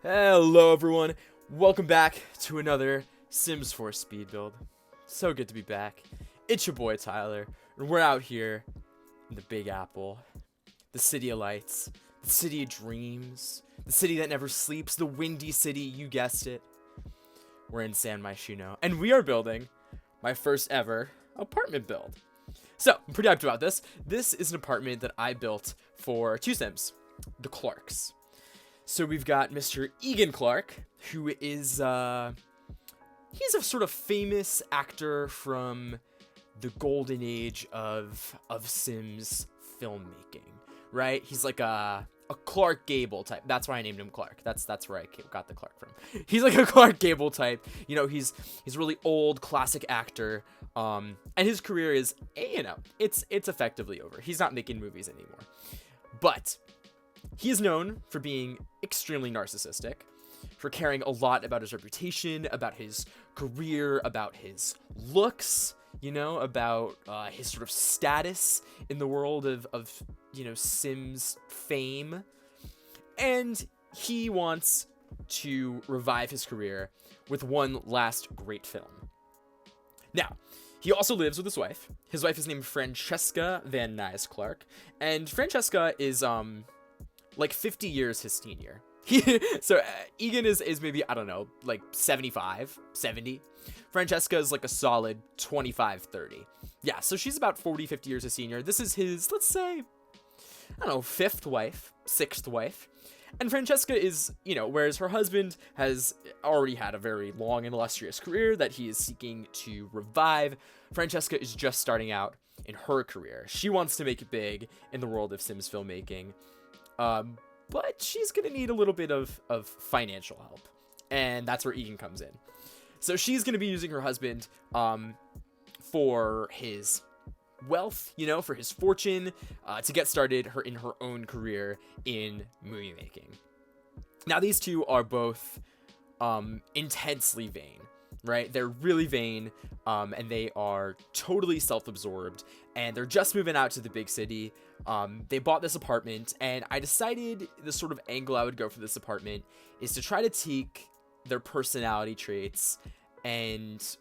Hello everyone, welcome back to another Sims 4 speed build. So good to be back. It's your boy Tyler, and we're out here in the Big Apple, the city of lights, the city of dreams, the city that never sleeps, the windy city, you guessed it. We're in San Myshuno, and we are building my first ever apartment build. So, I'm pretty hyped about this. This is an apartment that I built for two Sims, the Clarks. So we've got Mr. Egan Clark, who is, he's a sort of famous actor from the golden age of Sims filmmaking, right? He's like a Clark Gable type. That's why I named him Clark. That's where I got the Clark from. He's like a Clark Gable type. You know, he's a really old classic actor. And his career is, it's effectively over. He's not making movies anymore. But he is known for being extremely narcissistic, for caring a lot about his reputation, about his career, about his looks, about his sort of status in the world of Sims fame. And he wants to revive his career with one last great film. Now, he also lives with his wife. His wife is named Francesca Van Nuys Clark, and Francesca is like 50 years his senior. So Egan is maybe, I don't know, like 75, 70. Francesca is like a solid 25, 30. Yeah, so she's about 40, 50 years his senior. This is his, let's say, I don't know, fifth wife, sixth wife. And Francesca is, whereas her husband has already had a very long and illustrious career that he is seeking to revive, Francesca is just starting out in her career. She wants to make it big in the world of Sims filmmaking. But she's gonna need a little bit of financial help, and that's where Egan comes in. So she's gonna be using her husband for his wealth, for his fortune, to get started in her own career in movie making. Now these two are both intensely vain, right? They're really vain, and they are totally self-absorbed, and they're just moving out to the big city. They bought this apartment, and I decided the sort of angle I would go for this apartment is to try to take their personality traits and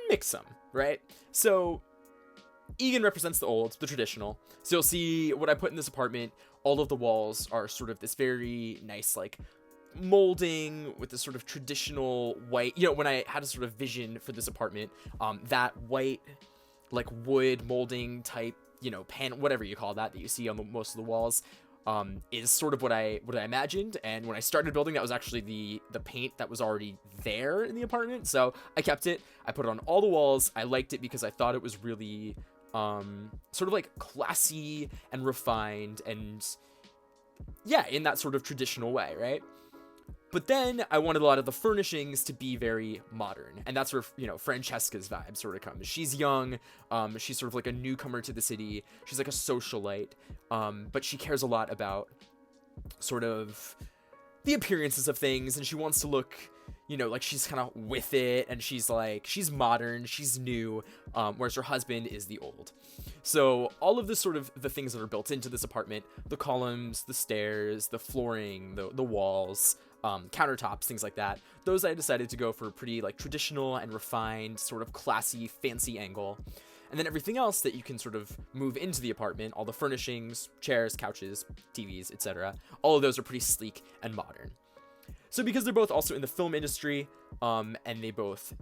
mix them, right? So Egan represents the old, the traditional. So you'll see what I put in this apartment. All of the walls are sort of this very nice, like, molding with this sort of traditional white, when I had a sort of vision for this apartment, that white, like, wood molding type, pan, whatever you call that you see on most of the walls, is sort of what I imagined. And when I started building, that was actually the paint that was already there in the apartment. So I kept it. I put it on all the walls. I liked it because I thought it was really sort of like classy and refined, and yeah, in that sort of traditional way, right? But then I wanted a lot of the furnishings to be very modern, and that's where, Francesca's vibe sort of comes. She's young, she's sort of like a newcomer to the city, she's like a socialite, but she cares a lot about sort of the appearances of things, and she wants to look, like she's kind of with it, and she's modern, she's new, whereas her husband is the old. So all of this sort of the things that are built into this apartment, the columns, the stairs, the flooring, the walls, countertops, things like that, those I decided to go for a pretty like traditional and refined, sort of classy, fancy angle. And then everything else that you can sort of move into the apartment, all the furnishings, chairs, couches, TVs, etc., all of those are pretty sleek and modern. So because they're both also in the film industry, and they both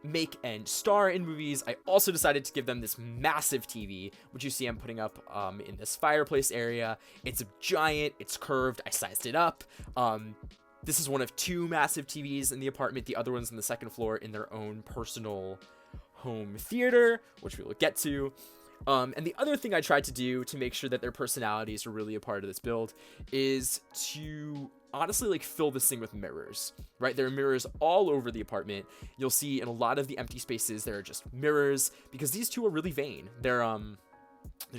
make and star in movies, I also decided to give them this massive TV, which you see I'm putting up in this fireplace area. It's a giant, it's curved, I sized it up. This is one of two massive TVs in the apartment. The other one's on the second floor in their own personal home theater, which we will get to. And the other thing I tried to do to make sure that their personalities are really a part of this build is to honestly like fill this thing with mirrors, right? There are mirrors all over the apartment. You'll see in a lot of the empty spaces there are just mirrors, because these two are really vain. They're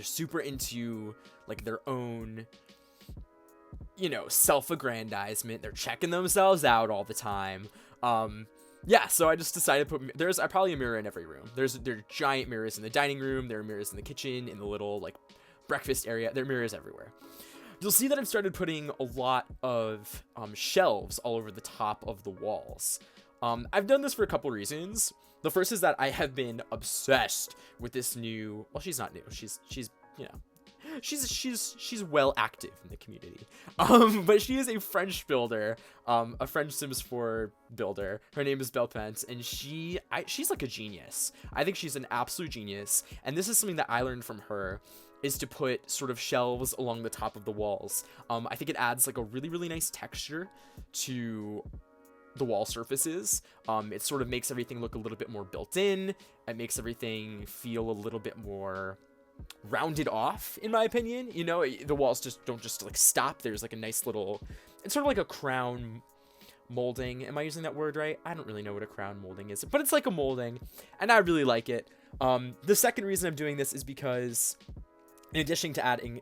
super into like their own, self-aggrandizement. They're checking themselves out all the time. Yeah, so I just decided to put, there's probably a mirror in every room. There are giant mirrors in the dining room, there are mirrors in the kitchen, in the little like breakfast area, there are mirrors everywhere. you'll see that I've started putting a lot of shelves all over the top of the walls. I've done this for a couple reasons. The first is that I have been obsessed with this new, well, she's not new. She's you know, she's well active in the community. But she is a French builder, a French Sims 4 builder. Her name is Belpence, and she's like a genius. I think she's an absolute genius, and this is something that I learned from her, is to put sort of shelves along the top of the walls. I think it adds like a really nice texture to the wall surfaces. It sort of makes everything look a little bit more built in. It makes everything feel a little bit more rounded off, in my opinion. You know, the walls don't just like stop. There's like a nice little, it's sort of like a crown molding. Am I using that word right? I don't really know what a crown molding is, but it's like a molding, and I really like it. The second reason I'm doing this is because in addition to adding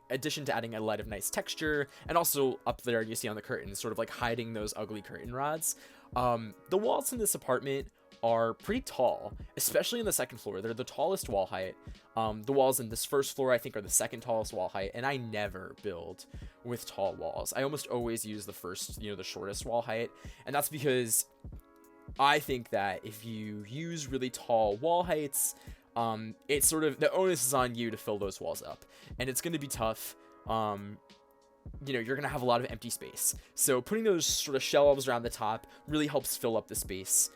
a lot of nice texture, and also up there you see on the curtains, sort of like hiding those ugly curtain rods, the walls in this apartment are pretty tall, especially in the second floor. They're the tallest wall height. The walls in this first floor, I think, are the second tallest wall height, and I never build with tall walls. I almost always use the first, the shortest wall height, and that's because I think that if you use really tall wall heights, it's sort of, the onus is on you to fill those walls up, and it's going to be tough. You're going to have a lot of empty space. So putting those sort of shelves around the top really helps fill up the space,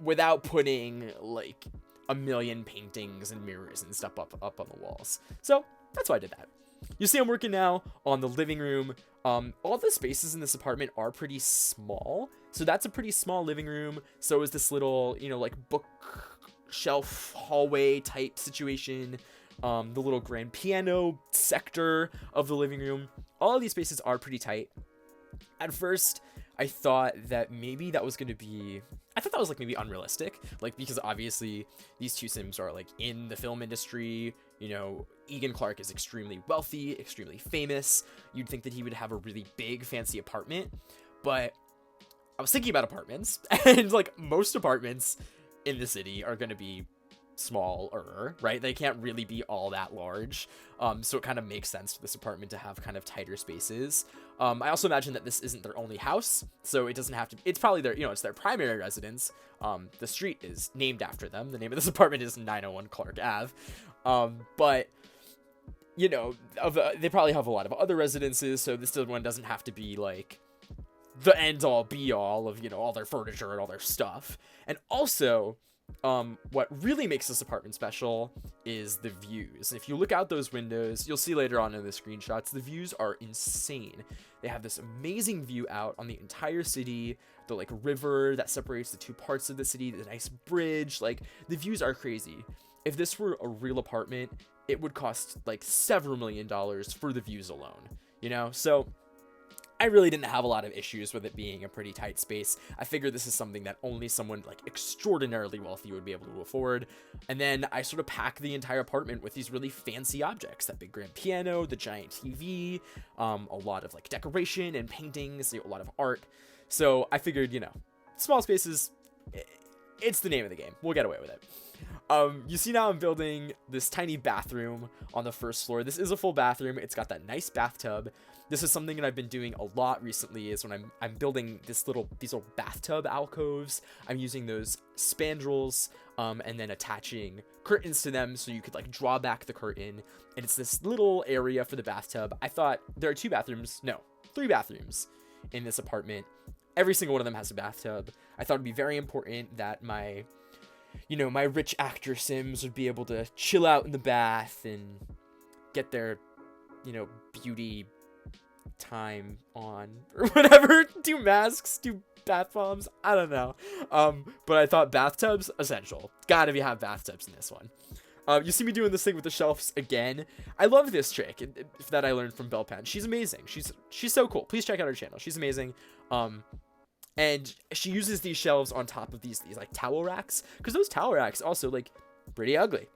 without putting like a million paintings and mirrors and stuff up on the walls. So that's why I did that. You see I'm working now on the living room. All the spaces in this apartment are pretty small. So that's a pretty small living room. So is this little, like bookshelf hallway type situation. The little grand piano sector of the living room. All of these spaces are pretty tight. At first, I thought that maybe that was going to be, like maybe unrealistic, like, because obviously these two Sims are like in the film industry. Egan Clark is extremely wealthy, extremely famous. You'd think that he would have a really big fancy apartment, but I was thinking about apartments, and like most apartments in the city are going to be smaller, right? They can't really be all that large. So it kind of makes sense for this apartment to have kind of tighter spaces. I also imagine that this isn't their only house, so it doesn't have to, it's probably their, it's their primary residence. The street is named after them. The name of this apartment is 901 Clark Ave. But they probably have a lot of other residences, so this one doesn't have to be like the end all be all of, all their furniture and all their stuff. And also, what really makes this apartment special is the views. If you look out those windows, you'll see later on in the screenshots, the views are insane. They have this amazing view out on the entire city, the like river that separates the two parts of the city, the nice bridge, like the views are crazy. If this were a real apartment, it would cost like several $1 million for the views alone, So I really didn't have a lot of issues with it being a pretty tight space. I figured this is something that only someone like extraordinarily wealthy would be able to afford. And then I sort of pack the entire apartment with these really fancy objects, that big grand piano, the giant TV, a lot of like decoration and paintings, a lot of art. So I figured, small spaces, it's the name of the game. We'll get away with it. You see now I'm building this tiny bathroom on the first floor. This is a full bathroom. It's got that nice bathtub. This is something that I've been doing a lot recently, is when I'm building these little bathtub alcoves. I'm using those spandrels and then attaching curtains to them so you could like draw back the curtain, and it's this little area for the bathtub. I thought there are 3 bathrooms in this apartment. Every single one of them has a bathtub. I thought it'd be very important that my rich actor Sims would be able to chill out in the bath and get their, beauty time on or whatever, do masks, do bath bombs, I don't know. But I thought bathtubs essential. Gotta have bathtubs in this one. You see me doing this thing with the shelves again. I love this trick that I learned from Belpence. She's amazing. She's so cool. Please check out her channel. She's amazing. And she uses these shelves on top of these like towel racks, because those towel racks also like pretty ugly,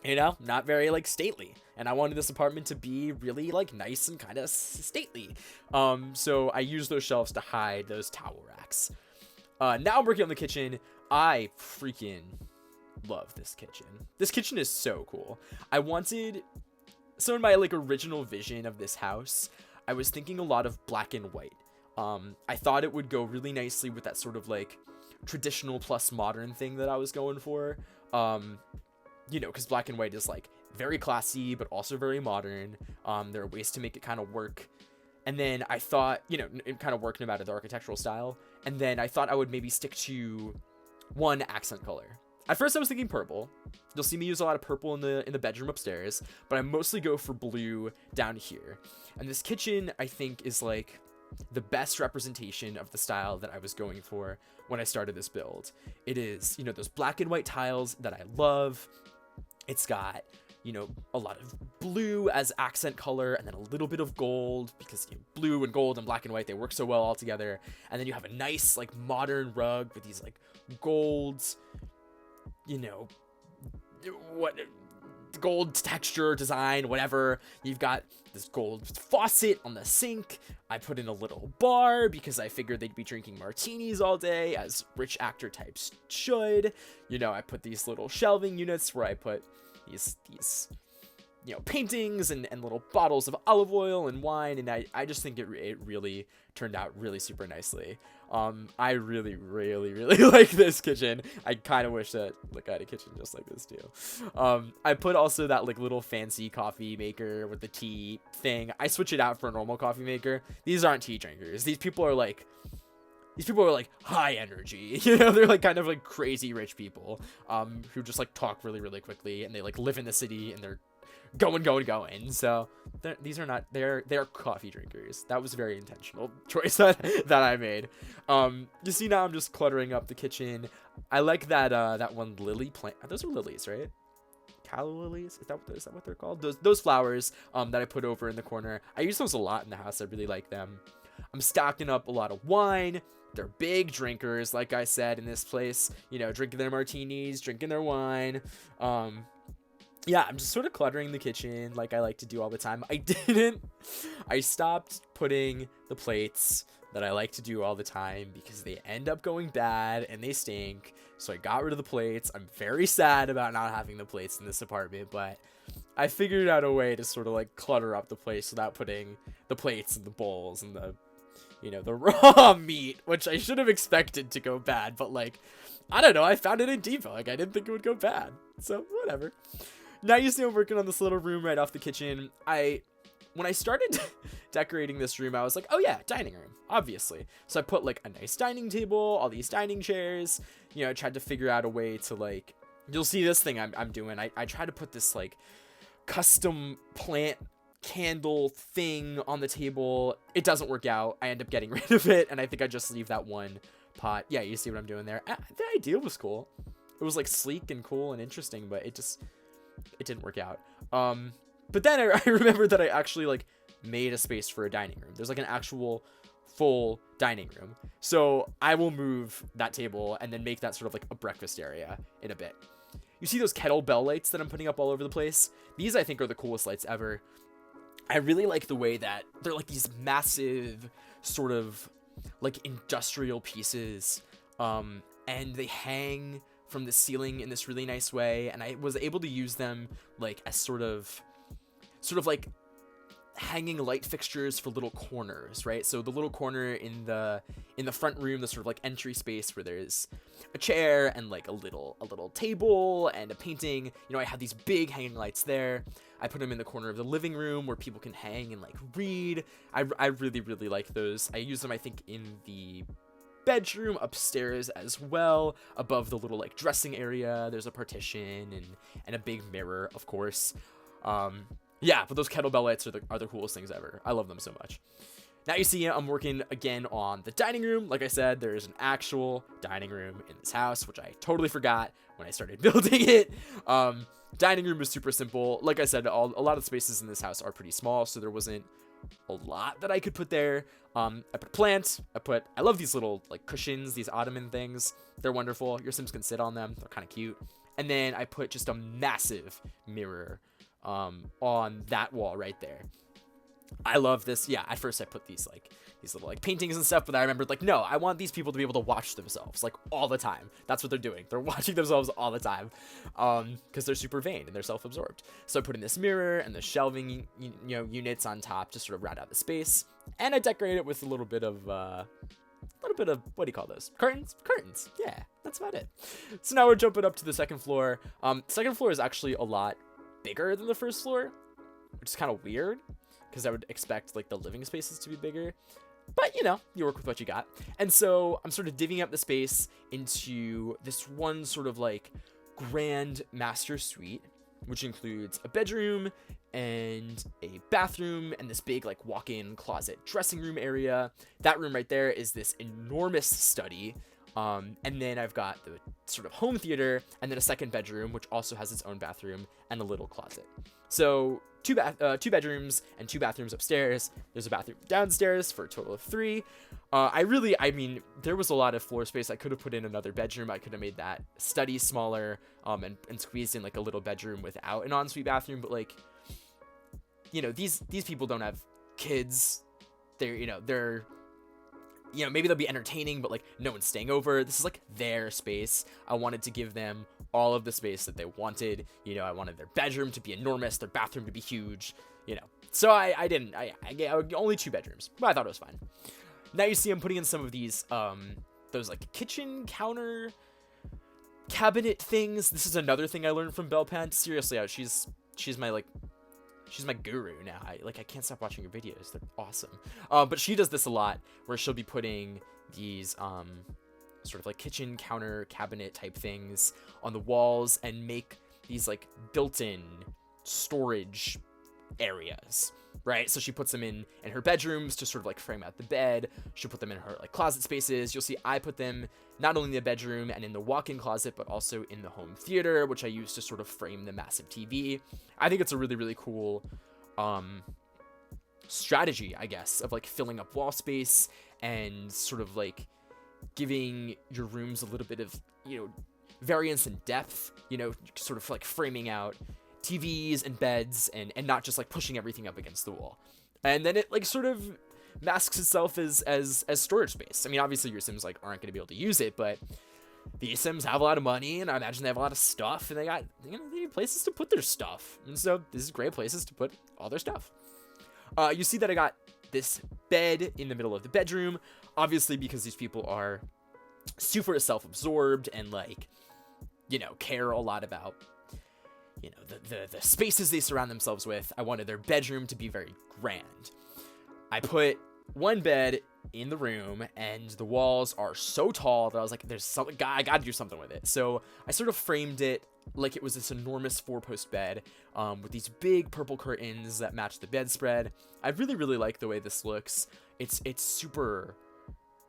not very like stately. And I wanted this apartment to be really like nice and kind of stately. So I used those shelves to hide those towel racks. Now I'm working on the kitchen. I freaking love this kitchen. This kitchen is so cool. I wanted So in my like original vision of this house, I was thinking a lot of black and white. I thought it would go really nicely with that sort of like traditional plus modern thing that I was going for. Because black and white is like very classy, but also very modern. There are ways to make it kind of work. And then I thought, it kind of worked no matter the architectural style. And then I thought I would maybe stick to one accent color. At first I was thinking purple. You'll see me use a lot of purple in the bedroom upstairs, but I mostly go for blue down here. And this kitchen, I think, is like the best representation of the style that I was going for when I started this build. It is, those black and white tiles that I love. It's got, a lot of blue as accent color, and then a little bit of gold, because blue and gold and black and white, they work so well all together. And then you have a nice like modern rug with these like golds, what gold texture design, whatever. You've got this gold faucet on the sink. I put in a little bar because I figured they'd be drinking martinis all day, as rich actor types should. I put these little shelving units where I put these paintings and little bottles of olive oil and wine, and I just think it really turned out really super nicely. I really, really, really like this kitchen. I kind of wish that I had a kitchen just like this too. I put also that like little fancy coffee maker with the tea thing. I switch it out for a normal coffee maker. These aren't tea drinkers. These people are like high energy, they're like kind of like crazy rich people, who just like talk really, really quickly, and they like live in the city, and they're going. So they're coffee drinkers. That was a very intentional choice that I made. You see, now I'm just cluttering up the kitchen. I like that one lily plant. Those are lilies, right? Calla lilies? Is that what they're called? Those flowers that I put over in the corner. I use those a lot in the house. I really like them. I'm stocking up a lot of wine. They're big drinkers, like I said, in this place. Drinking their martinis, drinking their wine. Yeah, I'm just sort of cluttering the kitchen like I like to do all the time. I stopped putting the plates that I like to do all the time because they end up going bad and they stink. So I got rid of the plates. I'm very sad about not having the plates in this apartment, but I figured out a way to sort of like clutter up the place without putting the plates and the bowls and the raw meat, which I should have expected to go bad, but like, I don't know, I found it in Depot. Like, I didn't think it would go bad. So whatever. Now you see I'm working on this little room right off the kitchen. When I started decorating this room, I was like, oh yeah, dining room, obviously. So I put like a nice dining table, all these dining chairs. I tried to figure out a way to like, you'll see this thing I'm doing. I tried to put this like custom plant candle thing on the table. It doesn't work out. I end up getting rid of it, and I think I just leave that one pot. Yeah, you see what I'm doing there. The idea was cool. It was like sleek and cool and interesting, but it didn't work out. But then I remembered that I actually like made a space for a dining room. There's like an actual full dining room. So I will move that table and then make that sort of like a breakfast area in a bit. You see those kettlebell lights that I'm putting up all over the place? These I think are the coolest lights ever. I really like the way that they're like these massive sort of like industrial pieces, and they hang from the ceiling in this really nice way, and I was able to use them like as sort of like hanging light fixtures for little corners, right? So the little corner in the front room, the sort of like entry space where there's a chair and like a little table and a painting, I have these big hanging lights there. I put them in the corner of the living room where people can hang and like read. I really, really like those. I use them, I think, in the bedroom upstairs as well. Above the little like dressing area, there's a partition and a big mirror, of course. Yeah, but those kettlebell lights are the coolest things ever. I love them so much. Now you see I'm working again on the dining room. Like I said, there is an actual dining room in this house, which I totally forgot when I started building it. Dining room is super simple. Like I said, a lot of spaces in this house are pretty small, so there wasn't a lot that I could put there. I put plants. I love these little like cushions, these ottoman things. They're wonderful. Your Sims can sit on them. They're kind of cute. And then I put just a massive mirror on that wall right there. I love this. Yeah, at first I put these little like paintings and stuff, but I remembered like, no, I want these people to be able to watch themselves like all the time. That's what they're doing. They're watching themselves all the time, because they're super vain and they're self-absorbed. So I put in this mirror and the shelving, units on top to sort of round out the space, and I decorate it with a little bit of what do you call those? Curtains. Yeah, that's about it. So now we're jumping up to the second floor. Second floor is actually a lot bigger than the first floor, which is kind of weird because I would expect like the living spaces to be bigger. But, you work with what you got. And so I'm sort of divvying up the space into this one sort of like grand master suite, which includes a bedroom and a bathroom and this big like walk-in closet dressing room area. That room right there is this enormous study. And then I've got the sort of home theater and then a second bedroom, which also has its own bathroom and a little closet. So two bedrooms and 2 bathrooms upstairs. There's a bathroom downstairs for a total of 3. I mean, there was a lot of floor space. I could have put in another bedroom. I could have made that study smaller, and squeezed in like a little bedroom without an ensuite bathroom. But like, these people don't have kids. They're maybe they'll be entertaining, but like no one's staying over. This is like their space. I wanted to give them all of the space that they wanted. I wanted their bedroom to be enormous, their bathroom to be huge, So I only 2 bedrooms, but I thought it was fine. Now you see I'm putting in some of these, those like kitchen counter cabinet things. This is another thing I learned from Belle Pant. Seriously, she's my guru now. I can't stop watching her videos. They're awesome. But she does this a lot where she'll be putting these sort of like kitchen counter cabinet type things on the walls and make these like built-in storage areas, right? So she puts them in her bedrooms to sort of like frame out the bed. She'll put them in her like closet spaces. You'll see I put them not only in the bedroom and in the walk-in closet, but also in the home theater, which I use to sort of frame the massive TV. I think it's a really, really cool strategy, I guess, of like filling up wall space and sort of like giving your rooms a little bit of, variance and depth, sort of like framing out TVs and beds and not just like pushing everything up against the wall. And then it like sort of masks itself as storage space. I mean, obviously your Sims like aren't going to be able to use it, but these Sims have a lot of money and I imagine they have a lot of stuff and they got, they need places to put their stuff. And so this is great places to put all their stuff. You see that I got this bed in the middle of the bedroom, obviously because these people are super self-absorbed and like, care a lot about, the spaces they surround themselves with. I wanted their bedroom to be very grand. I put one bed in the room and the walls are so tall that I was like, I gotta do something with it. So I sort of framed it like it was this enormous 4-post bed, with these big purple curtains that match the bedspread. I really, really like the way this looks. It's super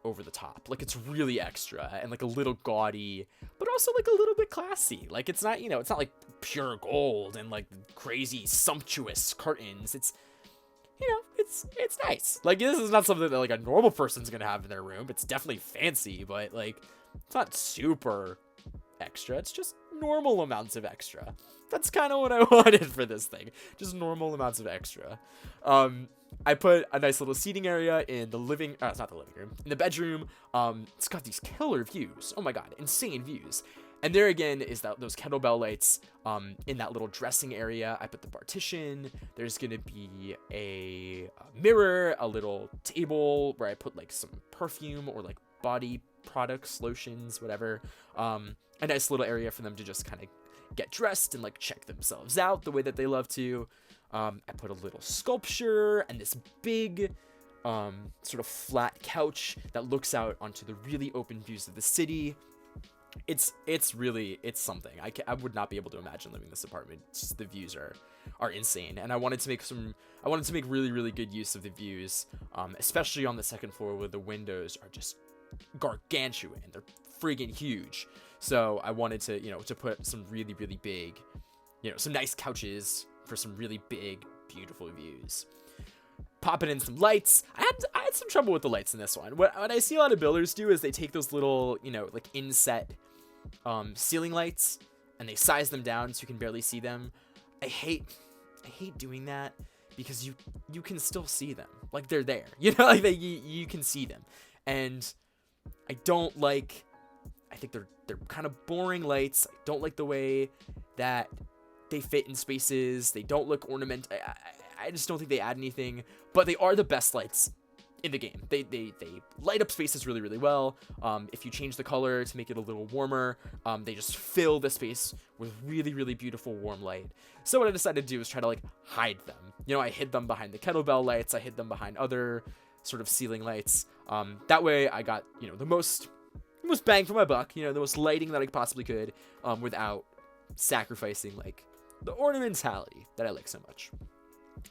over the top. Like, it's really extra and like a little gaudy, but also like a little bit classy. Like, it's not, it's not like pure gold and like crazy sumptuous curtains. It's, it's nice. Like, this is not something that like a normal person's gonna have in their room. It's definitely fancy, but like, it's not super extra. It's just normal amounts of extra. That's kind of what I wanted for this thing. Just normal amounts of extra. I put a nice little seating area in the it's not the living room, in the bedroom. It's got these killer views. Oh my god, insane views. And there again is those kettlebell lights in that little dressing area. I put the partition. There's gonna be a mirror, a little table where I put like some perfume or like body products, lotions, whatever. A nice little area for them to just kind of get dressed and like check themselves out the way that they love to. I put a little sculpture and this big sort of flat couch that looks out onto the really open views of the city. It's something. I would not be able to imagine living in this apartment. It's just, the views are insane, and I wanted to make really, really good use of the views, especially on the second floor where the windows are just gargantuan. They're friggin' huge. So I wanted to, to put some really, really big, some nice couches for some really big, beautiful views. Popping in some lights. I had some trouble with the lights in this one. What I see a lot of builders do is they take those little, like inset ceiling lights and they size them down so you can barely see them. I hate doing that because you can still see them. Like, they're there, you know, like you can see them. And I think they're kind of boring lights. I don't like the way that they fit in spaces. They don't look ornamental. I just don't think they add anything, but they are the best lights in the game. They light up spaces really, really well. If you change the color to make it a little warmer, they just fill the space with really, really beautiful warm light. So what I decided to do is try to like hide them. You know, I hid them behind the kettlebell lights. I hid them behind other sort of ceiling lights. That way I got, you know, the most bang for my buck, you know, the most lighting that I possibly could, without sacrificing like the ornamentality that I like so much.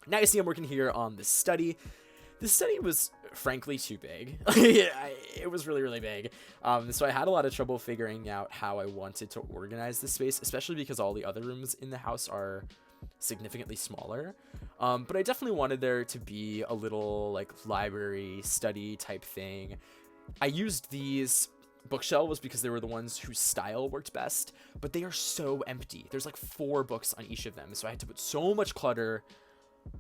Now you see I'm working here on the study. The study was frankly too big. It was really, really big. So I had a lot of trouble figuring out how I wanted to organize the space, especially because all the other rooms in the house are significantly smaller. But I definitely wanted there to be a little like library study type thing. I used these bookshelves because they were the ones whose style worked best, but they are so empty. There's like 4 books on each of them. So I had to put so much clutter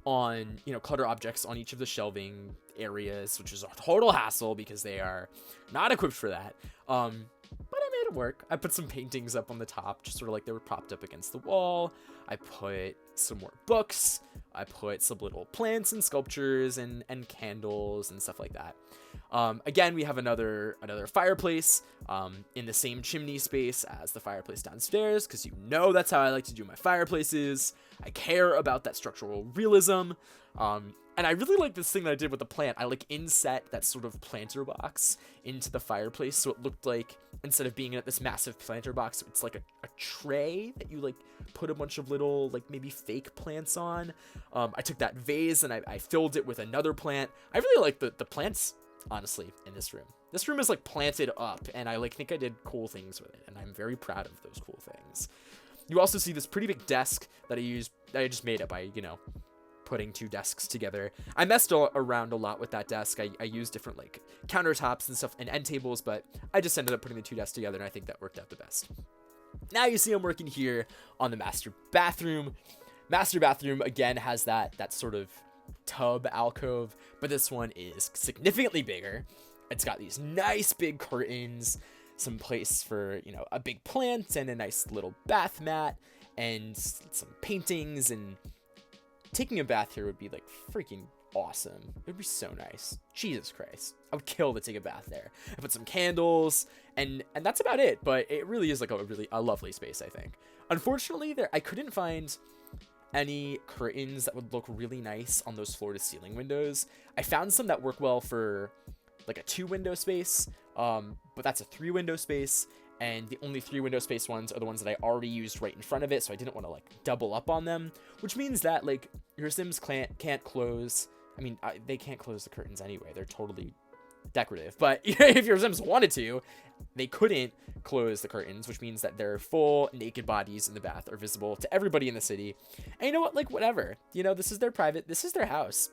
on, you know, clutter objects on each of the shelving areas, which is a total hassle because they are not equipped for that. But I made it work. I put some paintings up on the top, just sort of like they were propped up against the wall. I put some more books. I put some little plants and sculptures and candles and stuff like that. Again, we have another fireplace in the same chimney space as the fireplace downstairs, because you know that's how I like to do my fireplaces. I care about that structural realism. And I really like this thing that I did with the plant. I like inset that sort of planter box into the fireplace, so it looked like, instead of being in this massive planter box, it's like a tray that you like put a bunch of little like maybe fake plants on. I took that vase and I filled it with another plant. I really like the plants, honestly, in this room. This room is like planted up, and I like think I did cool things with it, and I'm very proud of those cool things. You also see this pretty big desk that I just made up by, you know, putting 2 desks together. I messed around a lot with that desk. I used different like countertops and stuff and end tables, but I just ended up putting the 2 desks together, and I think that worked out the best. Now you see I'm working here on the master bathroom. Master bathroom again has that sort of tub alcove, but this one is significantly bigger. It's got these nice big curtains, some place for, you know, a big plant and a nice little bath mat and some paintings. And taking a bath here would be like freaking awesome. It would be so nice. Jesus Christ, I would kill to take a bath there. I put some candles and that's about it, but it really is like a lovely space, I think. Unfortunately, I couldn't find any curtains that would look really nice on those floor to ceiling windows. I found some that work well for like a 2-window space, but that's a 3-window space, and the only 3-window space ones are the ones that I already used right in front of it, so I didn't want to like double up on them, which means that like your Sims can't close. I mean, they can't close the curtains anyway. They're totally decorative, but if your Sims wanted to, they couldn't close the curtains, which means that their full naked bodies in the bath are visible to everybody in the city. And you know what, like, whatever, you know, this is their house.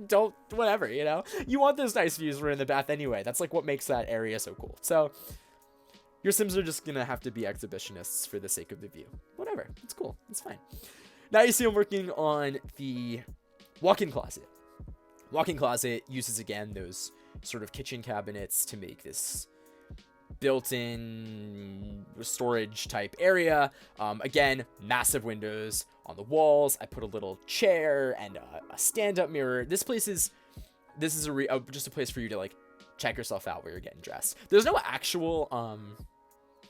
Don't, whatever, you know, you want those nice views when in the bath anyway. That's like what makes that area so cool. So your Sims are just gonna have to be exhibitionists for the sake of the view. Whatever, it's cool, it's fine. Now you see I'm working on the walk-in closet. Walk-in closet uses, again, those sort of kitchen cabinets to make this built-in storage type area. Again, massive windows on the walls. I put a little chair and a stand-up mirror. This is just a place for you to like check yourself out where you're getting dressed. There's no actual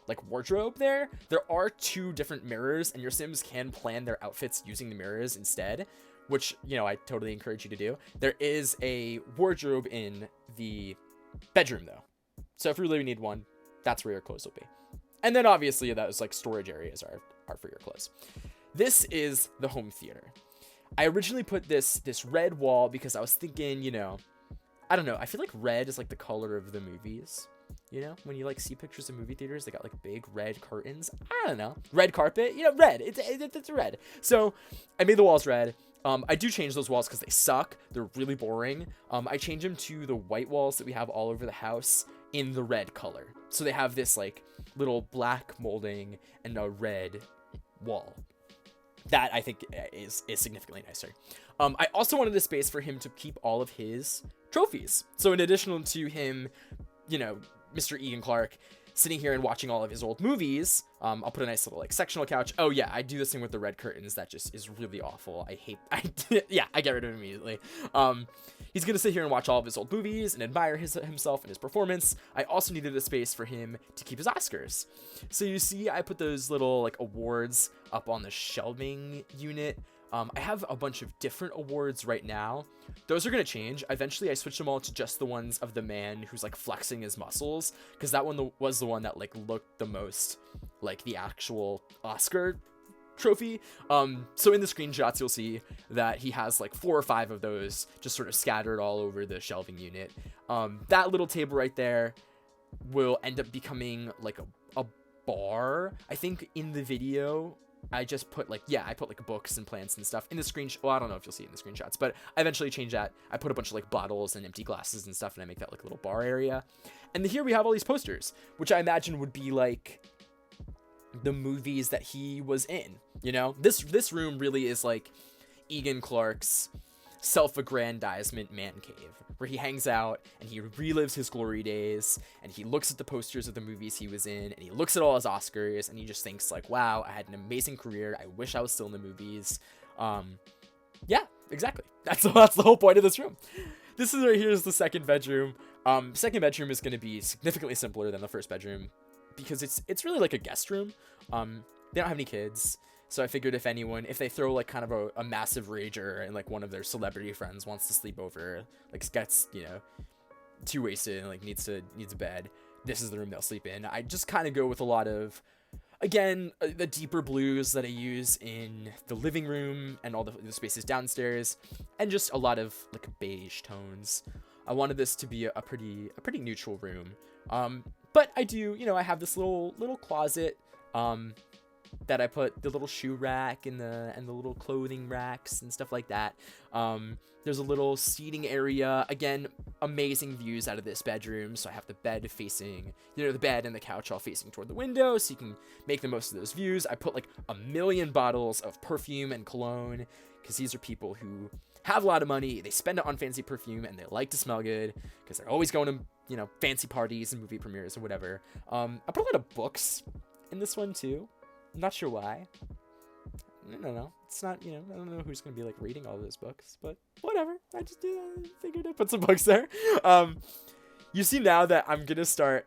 like wardrobe there. There are 2 different mirrors, and your Sims can plan their outfits using the mirrors instead, which, you know, I totally encourage you to do. There is a wardrobe in the bedroom though, so if you really need one, that's where your clothes will be. And then obviously those like storage areas are for your clothes. This is the home theater. I originally put this red wall because I was thinking, you know, I don't know, I feel like red is like the color of the movies. You know, when you like see pictures of movie theaters, they got like big red curtains. I don't know, red carpet, you know, red. It's red. So I made the walls red. I do change those walls because they suck. They're really boring. I change them to the white walls that we have all over the house in the red color. So they have this like little black molding and a red wall. that I think is significantly nicer. I also wanted a space for him to keep all of his trophies. So in addition to him, you know, Mr. Egan Clark sitting here and watching all of his old movies, I'll put a nice little like sectional couch. Oh yeah, I do this thing with the red curtains that just is really awful. I get rid of it immediately. He's gonna sit here and watch all of his old movies and admire himself and his performance. I also needed a space for him to keep his Oscars. So you see, I put those little like awards up on the shelving unit. I have a bunch of different awards right now. Those are going to change. Eventually, I switched them all to just the ones of the man who's, like, flexing his muscles. Because that one was the one that, like, looked the most like the actual Oscar trophy. So in the screenshots, you'll see that he has, like, 4 or 5 of those just sort of scattered all over the shelving unit. That little table right there will end up becoming, like, a bar. I think in the video, I just put like books and plants and stuff in the screenshot. Well, I don't know if you'll see it in the screenshots, but I eventually changed that. I put a bunch of like bottles and empty glasses and stuff, and I make that like a little bar area. And here we have all these posters, which I imagine would be like the movies that he was in. You know, this room really is like Egan Clark's self-aggrandizement man cave, where he hangs out and he relives his glory days, and he looks at the posters of the movies he was in, and he looks at all his Oscars, and he just thinks like, wow, I had an amazing career. I wish I was still in the movies. Yeah, exactly. That's the whole point of this room. This is right here is the second bedroom. Second bedroom is going to be significantly simpler than the first bedroom because it's really like a guest room. They don't have any kids. So I figured if they throw like kind of a massive rager and like one of their celebrity friends wants to sleep over, like gets, you know, too wasted and like needs a bed, this is the room they'll sleep in. I just kind of go with a lot of, again, the deeper blues that I use in the living room and all the spaces downstairs, and just a lot of like beige tones. I wanted this to be a pretty neutral room. But I do, you know, I have this little closet, that I put the little shoe rack and the little clothing racks and stuff like that. There's a little seating area. Again, amazing views out of this bedroom. So I have the bed facing, you know, the bed and the couch all facing toward the window, so you can make the most of those views. I put like 1 million bottles of perfume and cologne, because these are people who have a lot of money. They spend it on fancy perfume and they like to smell good because they're always going to, you know, fancy parties and movie premieres or whatever. I put a lot of books in this one too. I'm not sure why. I don't know. It's not, you know, I don't know who's going to be like reading all those books, but whatever. I just figured I'd put some books there. You see now that I'm going to start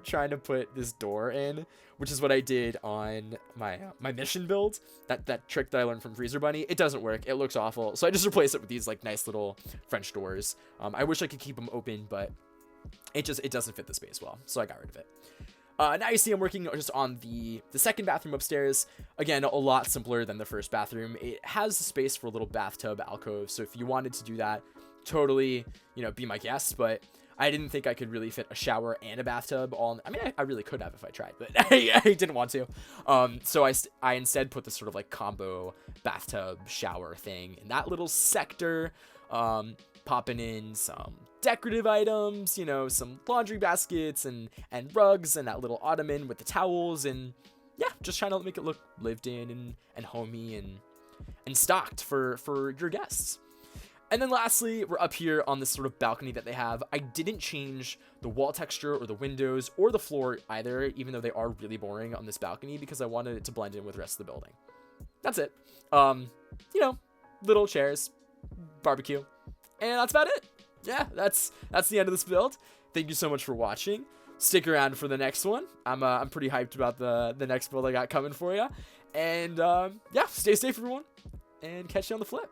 trying to put this door in, which is what I did on my mission build. That trick that I learned from Freezer Bunny. It doesn't work. It looks awful. So I just replaced it with these like nice little French doors. I wish I could keep them open, but it doesn't fit the space well. So I got rid of it. Now you see I'm working just on the second bathroom upstairs. Again, a lot simpler than the first bathroom. It has a space for a little bathtub alcove, so if you wanted to do that, totally, you know, be my guest, but I didn't think I could really fit a shower and a bathtub all. I mean, I really could have if I tried, but I didn't want to. So I instead put this sort of like combo bathtub shower thing in that little sector, popping in some decorative items, you know, some laundry baskets and rugs and that little ottoman with the towels, and yeah, just trying to make it look lived in and homey and stocked for your guests. And then lastly, we're up here on this sort of balcony that they have. I didn't change the wall texture or the windows or the floor either, even though they are really boring on this balcony, because I wanted it to blend in with the rest of the building. That's it. You know, little chairs, barbecue, and that's about it. Yeah, that's the end of this build. Thank you so much for watching. Stick around for the next one. I'm pretty hyped about the next build I got coming for you. And yeah, stay safe everyone, and catch you on the flip.